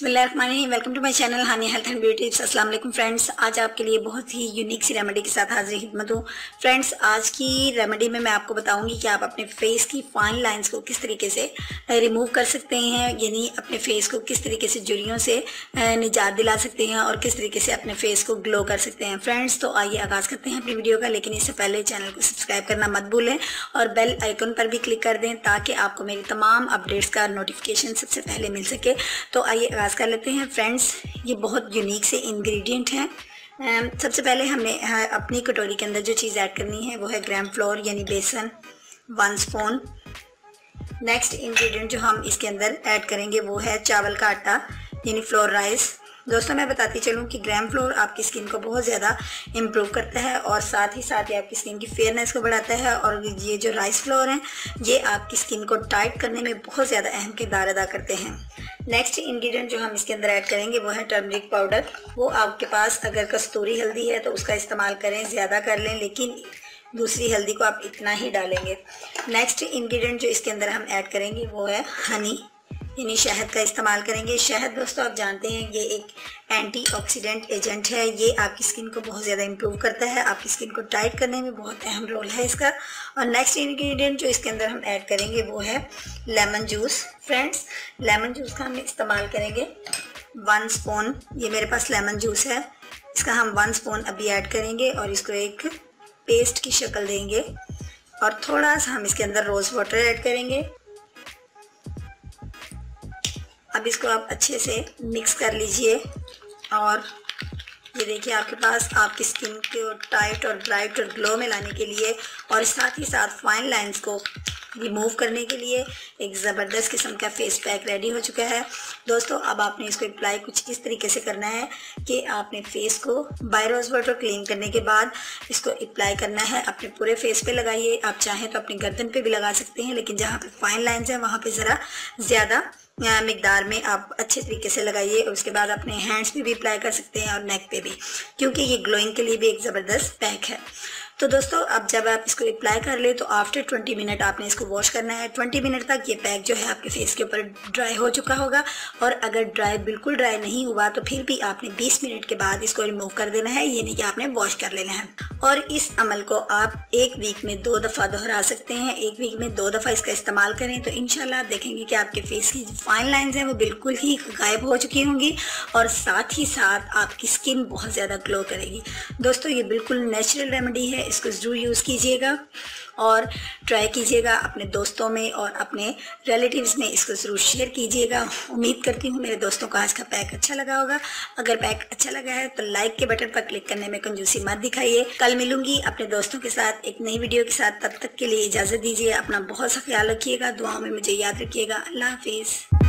बिस्मिल्लाहिर्रहमानिर्रहीम। Welcome to my channel Hani health and beauty tips. अस्सलाम वालेकुम फ्रेंड्स, आज आपके लिए बहुत ही यूनिक सी रेमेडी के साथ हाजिर खिदमत हूँ। फ्रेंड्स, आज की रेमेडी में मैं आपको बताऊंगी कि आप अपने फेस की फाइन लाइंस को किस तरीके से रिमूव कर सकते हैं, यानी अपने फेस को किस तरीके से झुर्रियों से निजात दिला सकते हैं और किस तरीके से अपने फेस को ग्लो कर सकते हैं। फ्रेंड्स, तो आइए आगाज़ करते हैं अपनी वीडियो का, लेकिन इससे पहले चैनल को सब्सक्राइब करना मत भूलें और बेल आइकन पर भी क्लिक कर दें ताकि आपको मेरी तमाम अपडेट्स का नोटिफिकेशन सबसे पहले मिल सके। तो आइए आगाज़ कर लेते हैं। फ्रेंड्स, ये बहुत यूनिक से इंग्रेडिएंट हैं। सबसे पहले हमने अपनी कटोरी के अंदर जो चीज़ ऐड करनी है वो है ग्राम फ्लोर यानी बेसन 1 स्पून। नेक्स्ट इंग्रेडिएंट जो हम इसके अंदर ऐड करेंगे वो है चावल का आटा यानी फ्लोर राइस। दोस्तों, मैं बताती चलूँ कि ग्राम फ्लोर आपकी स्किन को बहुत ज़्यादा इम्प्रूव करता है और साथ ही साथ ये आपकी स्किन की फेयरनेस को बढ़ाता है, और ये जो राइस फ्लोर हैं ये आपकी स्किन को टाइट करने में बहुत ज़्यादा अहम किरदार अदा करते हैं। नेक्स्ट इंग्रेडिएंट जो हम इसके अंदर ऐड करेंगे वो है टर्मरिक पाउडर। वो आपके पास अगर कस्तूरी हल्दी है तो उसका इस्तेमाल करें, ज़्यादा कर लें, लेकिन दूसरी हल्दी को आप इतना ही डालेंगे। नेक्स्ट इंग्रेडिएंट जो इसके अंदर हम ऐड करेंगे वो है हनी यानी शहद का इस्तेमाल करेंगे। शहद दोस्तों आप जानते हैं ये एक एंटीऑक्सीडेंट एजेंट है, ये आपकी स्किन को बहुत ज़्यादा इम्प्रूव करता है, आपकी स्किन को टाइट करने में बहुत अहम रोल है इसका। और नेक्स्ट इंग्रेडिएंट जो इसके अंदर हम ऐड करेंगे वो है lemon juice. Friends, lemon juice का हम इस्तेमाल करेंगे 1 स्पून। ये मेरे पास लेमन जूस है, इसका हम 1 स्पून अभी ऐड करेंगे और इसको एक पेस्ट की शक्ल देंगे। और थोड़ा सा हम इसके अंदर रोज़ वाटर ऐड करेंगे। अब इसको आप अच्छे से मिक्स कर लीजिए और ये देखिए आपके पास आपकी स्किन को टाइट और ब्राइट और ग्लो में लाने के लिए और साथ ही साथ फाइन लाइंस को रिमूव करने के लिए एक ज़बरदस्त किस्म का फेस पैक रेडी हो चुका है। दोस्तों, अब आपने इसको अप्लाई कुछ इस तरीके से करना है कि आपने फेस को बाय रोज़ वाटर क्लीन करने के बाद इसको अप्लाई करना है। अपने पूरे फेस पे लगाइए, आप चाहें तो अपनी गर्दन पे भी लगा सकते हैं, लेकिन जहाँ पे फाइन लाइंस हैं वहाँ पे ज़रा ज़्यादा मिकदार में आप अच्छे तरीके से लगाइए। और उसके बाद अपने हैंड्स पे भी अप्लाई कर सकते हैं और नेक पे भी, क्योंकि ये ग्लोइंग के लिए भी एक ज़बरदस्त पैक है। तो दोस्तों, अब जब आप इसको अप्लाई कर ले तो आफ्टर 20 मिनट आपने इसको वॉश करना है। 20 मिनट तक ये पैक जो है आपके फेस के ऊपर ड्राई हो चुका होगा, और अगर बिल्कुल ड्राई नहीं हुआ तो फिर भी आपने 20 मिनट के बाद इसको रिमूव कर देना है, ये नहीं कि आपने वॉश कर लेना है। और इस अमल को आप एक वीक में 2 दफ़ा दोहरा सकते हैं। एक वीक में 2 दफ़ा इसका इस्तेमाल करें तो इंशाल्लाह आप देखेंगे कि आपके फेस की फाइन लाइंस हैं वो बिल्कुल ही गायब हो चुकी होंगी और साथ ही साथ आपकी स्किन बहुत ज़्यादा ग्लो करेगी। दोस्तों, ये बिल्कुल नेचुरल रेमेडी है, इसको ज़रूर यूज़ कीजिएगा और ट्राई कीजिएगा अपने दोस्तों में और अपने रिलेटिव्स में इसको ज़रूर शेयर कीजिएगा। उम्मीद करती हूँ मेरे दोस्तों को आज का पैक अच्छा लगा होगा। अगर पैक अच्छा लगा है तो लाइक के बटन पर क्लिक करने में कंजूसी मत दिखाइए। कल मिलूंगी अपने दोस्तों के साथ एक नई वीडियो के साथ, तब तक के लिए इजाज़त दीजिए। अपना बहुत सा ख्याल रखिएगा, दुआओं में मुझे याद रखिएगा। अल्लाह हाफिज़।